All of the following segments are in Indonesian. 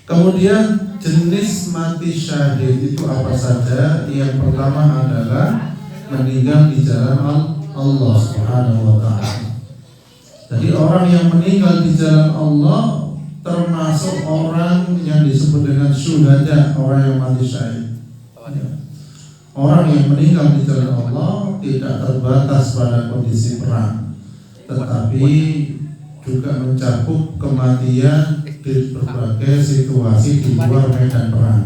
Kemudian jenis mati syahid itu apa saja? Yang pertama adalah meninggal di jalan Allah Subhanahu wa ta'ala. Jadi orang yang meninggal di jalan Allah termasuk orang yang disebut dengan syuhada, orang yang mati syahid. Orang yang meninggal di jalan Allah tidak terbatas pada kondisi perang, tetapi juga mencakup kematian di berbagai situasi di luar medan perang.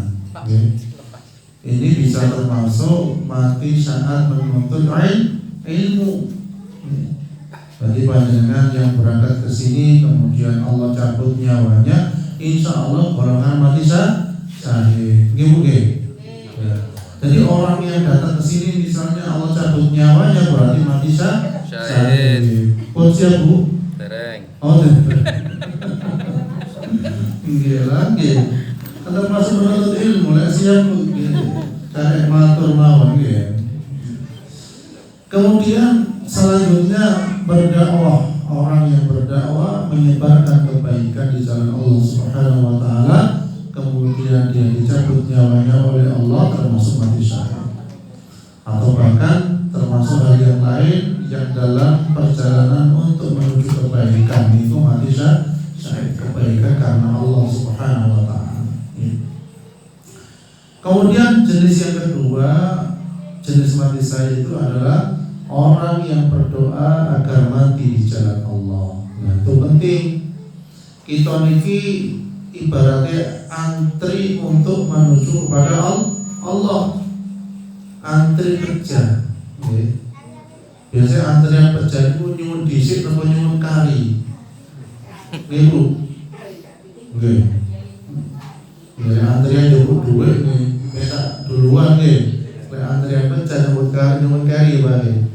Ini bisa termasuk mati saat menuntut ilmu. Bagi panjenengan yang berangkat ke sini kemudian Allah cabut nyawanya, insya Allah golongan mati syahid. Jadi orang yang datang ke sini misalnya Allah cabut nyawanya berarti mati syahid. Pun siap Bu? Tereng. Oh, nggih lagi. Ada masuk menuntut ilmu, lek siap Bu. Karek matur mawon nggih. Kemudian selanjutnya berdakwah. Orang yang berdakwah menyebarkan kebaikan di jalan Allah Subhanahu wa taala, kemudian dia dicabut nyawanya oleh Allah, termasuk mati syahid. Atau bahkan termasuk hal yang lain yang dalam perjalanan untuk menuju kebaikan itu mati syahid, kebaikan karena Allah Subhanahu wa taala. Kemudian jenis yang kedua, jenis mati syahid itu adalah orang yang berdoa agar mati di jalan Allah. Nah, itu penting. Kita niki ibaratnya antri untuk menuju kepada Allah. Antri kerja. Biasanya antrian kerja itu nyuwun dhisik atau nyuwun kari. Nggih Bu. Nggih. Ya antrian jauh duit nih, minta duluan nih. Lek antrian kerja nyuwun kari bae.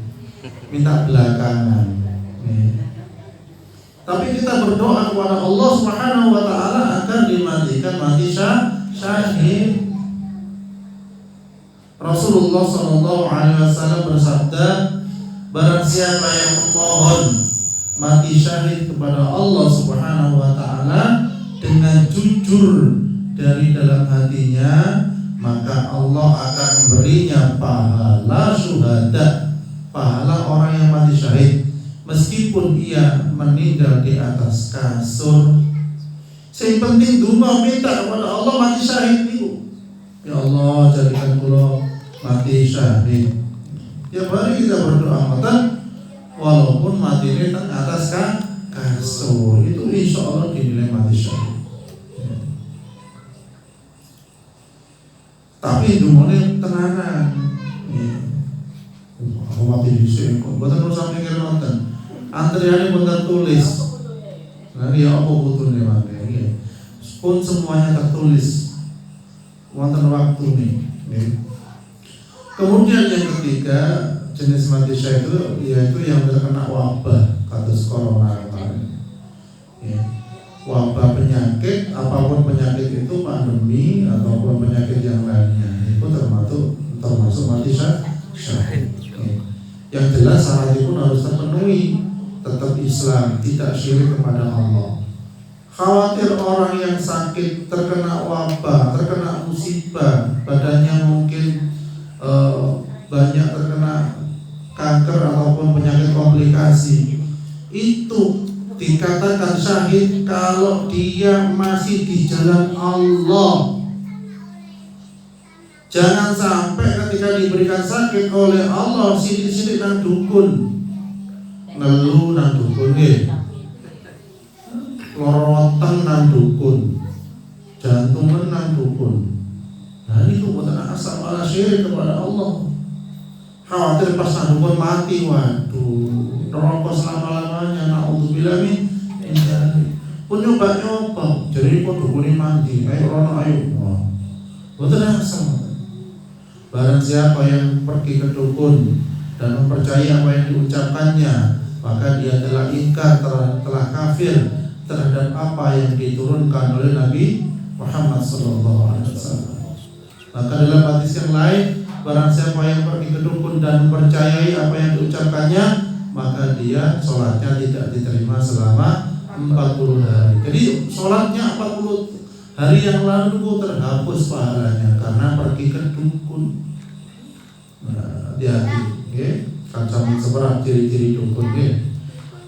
Minta belakangan. Tapi kita berdoa kepada Allah Subhanahu wa taala agar dimatikan mati syahid. Rasulullah sallallahu alaihi wasallam bersabda, barang siapa yang memohon mati syahid kepada Allah Subhanahu wa taala dengan jujur dari dalam hatinya, maka Allah akan memberinya pahala syuhada, pahala orang yang mati syahid, meskipun ia meninggal di atas kasur. Yang penting donga minta kepada Allah mati syahid itu. Ya Allah, jadikan kula mati syahid. Ya mari kita berdoa ngoten, walaupun mati di atas kasur, itu insya Allah dinilai mati syahid. Tapi dungane tenanan. Aku mati di sini kok. Mboten usah mikir nonton. Antriane pun tertulis. Nah, ya apa butune mangke iki. Pun semuanya tertulis. Wonten waktu nih. Kemudian yang ketiga, jenis mati syahid itu yaitu yang terkena wabah kados corona kemarin. Wabah penyakit, apapun penyakit itu, pandemi ataupun penyakit yang lainnya, itu termasuk mati syahid. Yang jelas syarat itu harus terpenuhi, tetap Islam, tidak syirik kepada Allah. Khawatir orang yang sakit terkena wabah, terkena musibah, badannya mungkin banyak terkena kanker ataupun penyakit komplikasi, itu dikatakan syahid kalau dia masih di jalan Allah. Jangan sampai ketika diberikan sakit oleh Allah sidik-sidik nang dukun, ngeluh nang dukun loroten nang dukun, jantungan nang dukun. Nah ini tuh bukan asal malah syirik kepada Allah. Khawatir pas nang dukun mati, waduh, neraka selama-lamanya, naudzubillah min dzalik. Pun nyoba-nyoba, jadi kok dukune mandi, ayo rono ayo. Bukan asal. Barang siapa yang pergi ke dukun dan mempercayai apa yang diucapkannya, maka dia telah ingkar, telah kafir terhadap apa yang diturunkan oleh Nabi Muhammad SAW. Maka dalam hadis yang lain, barang siapa yang pergi ke dukun dan mempercayai apa yang diucapkannya, maka dia sholatnya tidak diterima selama 40 hari. Jadi sholatnya 40 hari yang lalu terhapus pahalanya karena pergi ke dukun. Nah, hati-hati, okay? Kan sampai seberang ciri-ciri dukun, okay?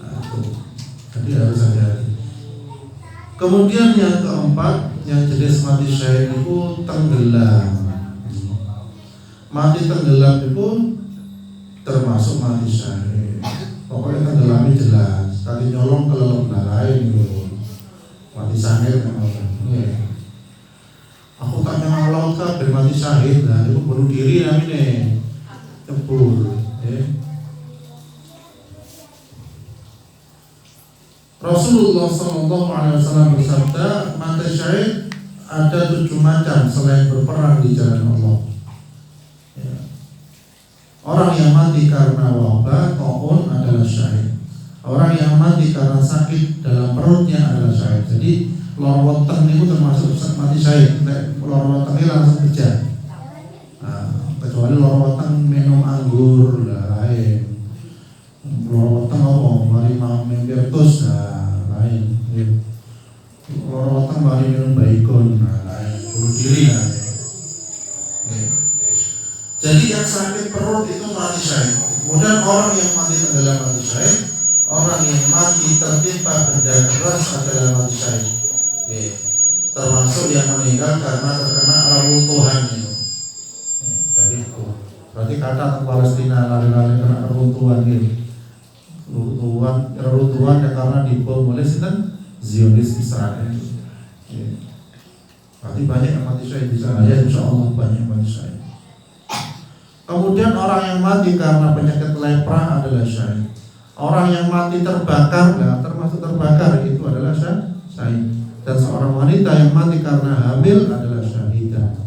Nah, jadi harus hati-hati. Kemudian yang keempat, yang jenis mati syahid itu tenggelam. Mati tenggelam itu termasuk mati syahid. Pokoknya tenggelamnya jelas. Tadi nyolong ke lelem lain itu mati syahid kan? Aku tak nyolong ke mati syahid, nah itu bunuh diri namanya, cebur. Rasulullah SAW bersabda, mati syahid ada 7 macam selain berperang di jalan Allah. Orang yang mati karena wabah, taun adalah syahid. Orang yang mati karena sakit dalam perutnya adalah syahid. Jadi lor weteng itu termasuk mati syahid. Lor wetengnya langsung pecah. Nah, kecuali lor weteng minum anggur lain. Lor weteng apa? Mari membertus lain. Lor weteng mari minum baikon lain. Bunuh diri lain. Jadi yang sakit perut itu mati syahid. Kemudian orang yang mati tenggelam mati syahid. Orang yang mati tertimpa benda keras adalah mati syahid. Termasuk yang meninggal karena terkena reruntuhan itu. Jadi itu berarti kata Palestina lari-lari kena reruntuhan gitu. Reruntuhan yang karena dibom oleh Zionis Israel. Berarti banyak yang mati syahid di sana. Ya insya Allah banyak mati syahid. Kemudian orang yang mati karena penyakit lepra adalah syahid. Orang yang mati terbakar, termasuk terbakar itu adalah syahid. Dan seorang wanita yang mati karena hamil adalah syahidah.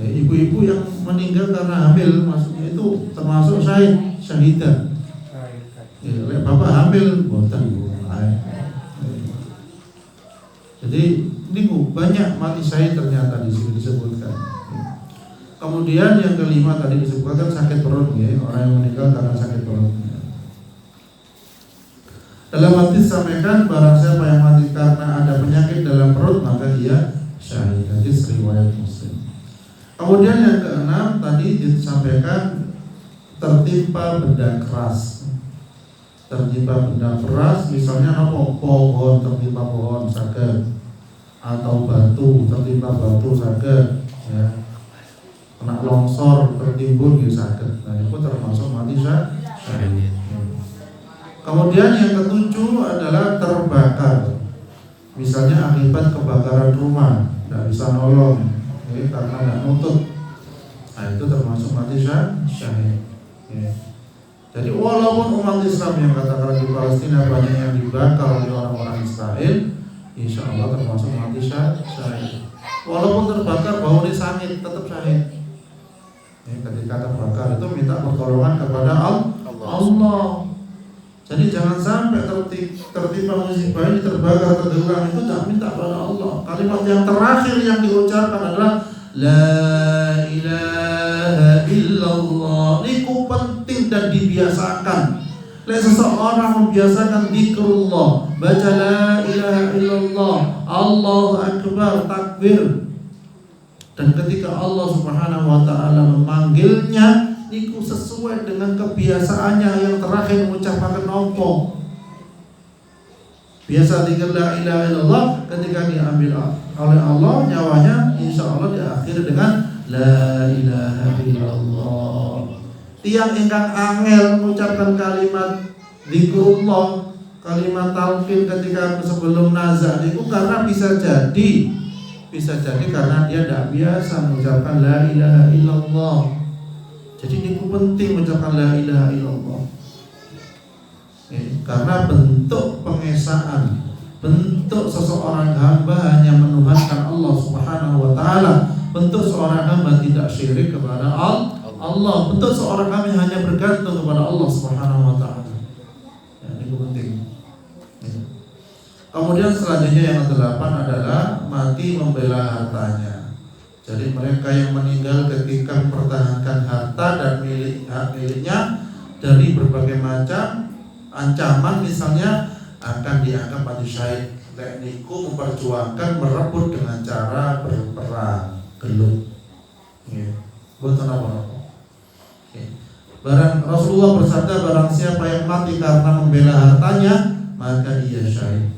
Ya, ibu-ibu yang meninggal karena hamil maksudnya itu termasuk syahidah. Ya, bapak hamil boten. Jadi ini banyak mati syahid ternyata di sini disebutkan. Kemudian yang kelima tadi disebutkan sakit perut, ya, orang yang meninggal karena sakit perut. Dalam hadis disampaikan barang siapa yang mati karena ada penyakit dalam perut maka dia syahid. Hadis riwayat Muslim. Kemudian yang keenam tadi disampaikan tertimpa benda keras. Tertimpa benda keras misalnya apa? Pohon tertimpa pohon sakit, atau batu tertimpa batu sakit, ya. Kena longsor tertimbun gitu sakit. Nah itu termasuk mati syahid. Kemudian yang ketujuh adalah terbakar. Misalnya akibat kebakaran rumah, tidak bisa nolong, ya, karena tidak nutup. Nah itu termasuk mati syahid. Ya. Jadi walaupun umat Islam yang katakan di Palestina banyak yang dibakar oleh orang-orang Israel, insya Allah termasuk mati syahid. Walaupun terbakar bau disangit tetap syahid. Ya, ketika terbakar itu minta pertolongan kepada Allah. Jadi jangan sampai tertimpa musibah ini terbakar tenggelam itu jangan minta kepada Allah. Kalimat yang terakhir yang diucapkan adalah La ilaha illallah. Ini penting dan dibiasakan. Seseorang membiasakan zikrullah, baca la ilaha illallah, Allahu akbar, takbir. Dan ketika Allah Subhanahu wa taala memanggilnya, niku sesuai dengan kebiasaannya yang terakhir mengucapkan nopo. Biasa zikir la ilaha illallah, ketika diambil oleh Allah nyawanya, insya Allah diakhiri dengan la ilaha illallah. Tiang ingkang angel mengucapkan kalimat zikrullah, kalimat talqin ketika sebelum nazar itu karena bisa jadi karena dia tidak biasa mengucapkan la ilaha illallah. Jadi ini penting mengucapkan la ilaha illallah. Karena bentuk pengesaan, bentuk seseorang hamba hanya menuhankan Allah Subhanahu wa taala, bentuk seorang hamba tidak syirik kepada Allah, bentuk seorang hamba hanya bergantung kepada Allah Subhanahu wa taala. Ini penting. Kemudian selanjutnya yang ke-8 adalah mati membela hartanya. Jadi mereka yang meninggal ketika mempertahankan harta dan hak miliknya dari berbagai macam ancaman, misalnya akan dianggap mati syahid. Lek niku memperjuangkan merebut dengan cara berperang gelut. Nggih. Boten apa-apa. Barang Rasulullah bersabda, barang siapa yang mati karena membela hartanya, maka ia syahid.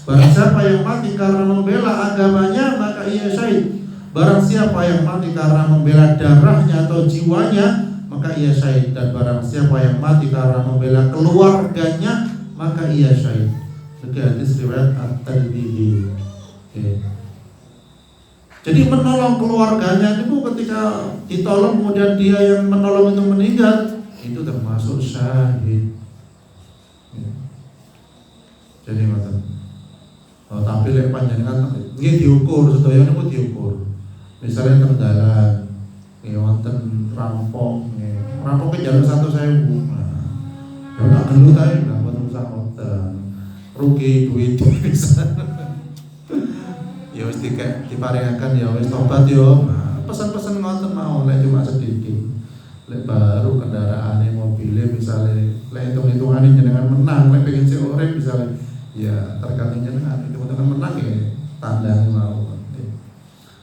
Barang siapa yang mati karena membela agamanya, maka ia syahid. Barang siapa yang mati karena membela darahnya atau jiwanya, maka ia syahid. Dan barang siapa yang mati karena membela keluarganya, maka ia syahid. Itu hadis riwayat At-Tirmidzi. Jadi menolong keluarganya itu ketika ditolong kemudian dia yang menolong itu meninggal, itu termasuk syahid. Jadi ngoten. Tapi lek panjenengan nggih diukur, sedaya niku diukur. Misalnya kendala, wonten rampok, rampoknya jalur 1.000. Nah, tak gelut ae nggak boten usah ngoten. Rugi duit bisa. Ya wis diparingaken ya wis tobat yo. Nah, pesan-pesan ngoten mau lek cuma sedikit. Lek baru kendaraane mobile misale lek hitung-hitungane jenengan menang, lek pengen sik urip misale ya tergantung jenengan itu menang ya tandane mau.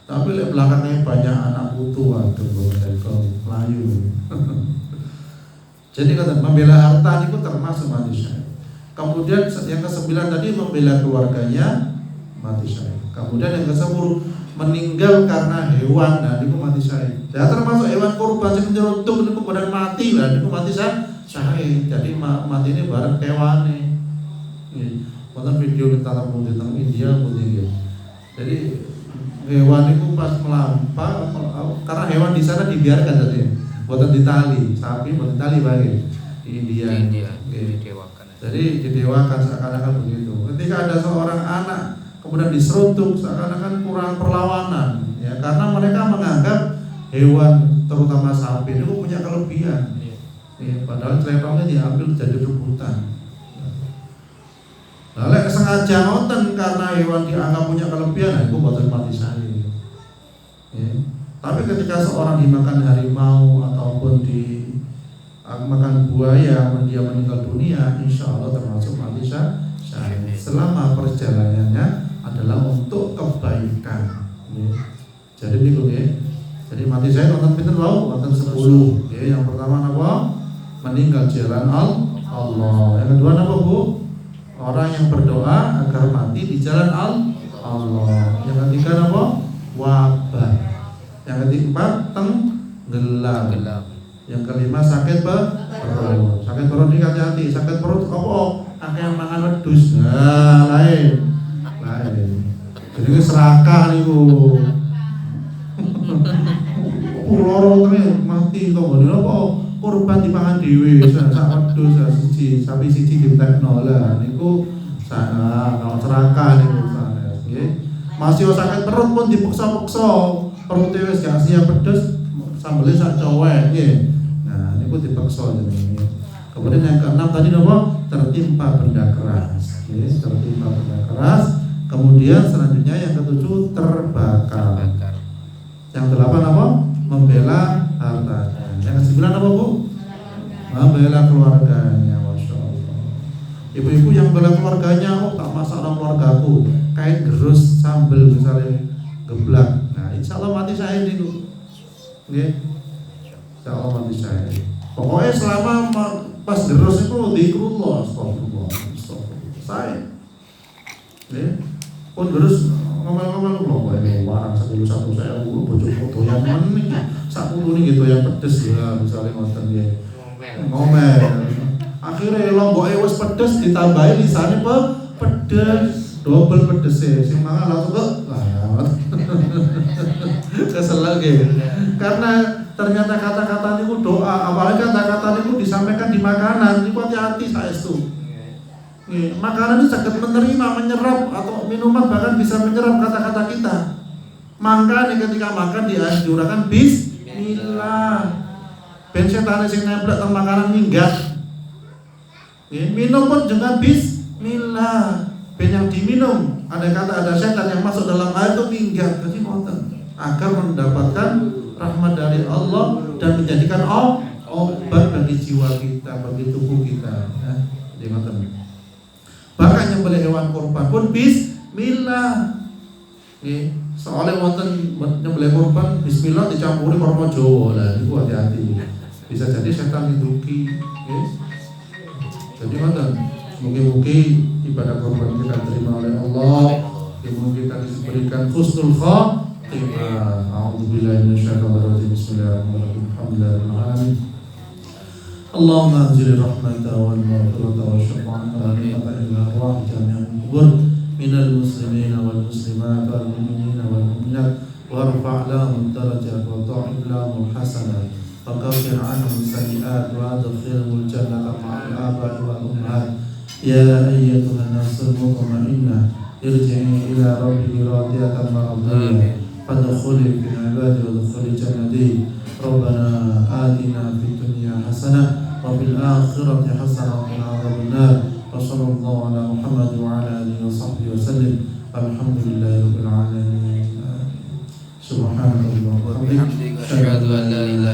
Tapi lek belakangnya banyak anak putu waduh kok melayu. Jadi kata membela harta itu termasuk mati syahid. Kemudian yang ke-9 tadi membela keluarganya mati syahid. Kemudian yang ke-10 meninggal karena hewan, nah itu mati syahid. Ya termasuk hewan kurban sing nyeruntuk niku badan mati lah niku mati syahid. Jadi mati ini bareng kewane. Wonten video tentang India putih. Jadi hewan itu pas melampau karena hewan di sana dibiarkan tadi. Buatan ditali, sapi buatan tali baik di India. Didewakan. Jadi didewakan seakan-akan begitu. Ketika ada seorang anak kemudian diseruntuk seakan-akan kurang perlawanan, ya karena mereka menganggap hewan terutama sapi itu punya kelebihan. Ya, padahal celetongnya diambil jadi rebutan. Lalu sengaja nonton karena hewan dianggap punya kelebihan, itu buatan mati syahid. Ya. Tapi ketika seorang dimakan harimau ataupun dimakan buaya, dia meninggal dunia, insya Allah termasuk mati syahid. Selama perjalanannya adalah untuk kebaikan. Ya. Jadi niku ya. Jadi mati syahid wonten pinten wau? Wonten 10. Ya, yang pertama apa? Meninggal jalan Allah. Yang kedua apa, Bu? Orang yang berdoa agar mati di jalan Allah. Yang ketiga apa? Wabah. Yang keempat tenggelam. Yang kelima sakit perut. Sakit perut ini hati-hati. Sakit perut apa? Akeh mangan wedhus. Nah, lain. Jadi serakah niku. Loro terus mati kok ngene apa? Korban dipangan dhewe, sak wedhus siji, sapi siji ditekno lah niku sana kalau serakah niku sana. Nggih. Masih sakit perut pun dipaksa-paksa. Perut wis gak siap pedes, sambelnya sak cowek nggih. Nah, niku dipaksa jenenge. Kemudian yang keenam tadi napa? Tertimpa benda keras. Nggih, tertimpa benda keras. Kemudian selanjutnya yang ketujuh terbakar. Yang delapan apa? Membela hartanya. Yang ke-9 apa, Bu? Membela keluarganya. Masya Allah. Ibu-ibu yang bela keluarganya, oh tak masak orang keluargaku, kain gerus sambel misalnya geblak. Nah, insya Allah mati syahid itu. Nggih. Insya Allah mati syahid. Pokoknya selama pas gerus itu zikrullah, astagfirullah. Saya. Nggih. Pun gerus ngomel-ngomel lho kok ini warang 10 saya bojo foto yang meneh. 10 nih gitu yang pedes ya misalnya ngoten nggih. Ngomel. Akhirnya lomboke wis pedes ditambahi lisane pedes. Double pedesnya, sing mangan langsung kesel lagi. Karena ternyata kata-kata niku doa, apalagi kata-kata niku disampaikan di makanan, niku hati-hati saestu. Makanan itu sangat menerima, menyerap atau minuman bahkan bisa menyerap kata-kata kita. Makanya ketika makan dianjurkan bismillah. Ben setane sing nemplek teng makanan minggat. Minum pun dengan bismillah. Ben yang diminum, ada kata ada setan yang masuk dalam air itu minggat. Jadi ngoten agar mendapatkan rahmat dari Allah dan menjadikan obat bagi jiwa kita, bagi tubuh kita. Jadi ngoten. Bahkan yang beli hewan kurban pun bismillah. Nggih, soalnya wonten nyembelih kurban bismillah dicampuri korma Jawa. Lah niku hati-hati. Bisa jadi setan nduki, nggih. Jadi wonten mugi-mugi ibadah kurban kita terima oleh Allah. Mugi kita diberikan husnul khatimah. A'udzubillahi minasyaitonir rajim. Bismillahirrahmanirrahim. Alhamdulillahirabbil اللهم انزل الرحمة والمغفرة والشفاعة والنعمة إلى أرواح جميع القبور من المسلمين والمسلمات والمؤمنين والمؤمنات وارفع لهم الدرجات وضاعف لهم الحسنات وكفر عنهم السيئات وادخلهم الجنة مع الآباء والأمهات يا أيتها النفس المطمئنة ارجعي إلى ربك راضية مرضية فادخلي في عبادي وادخلي جنتي ربنا آتنا في الدنيا حسنة وفي الآخرة حسنة وقنا عذاب النار وصلى الله على محمد وعلى آله وصحبه وسلم الحمد لله رب العالمين سبحانك اللهم وبحمدك أشهد أن لا إله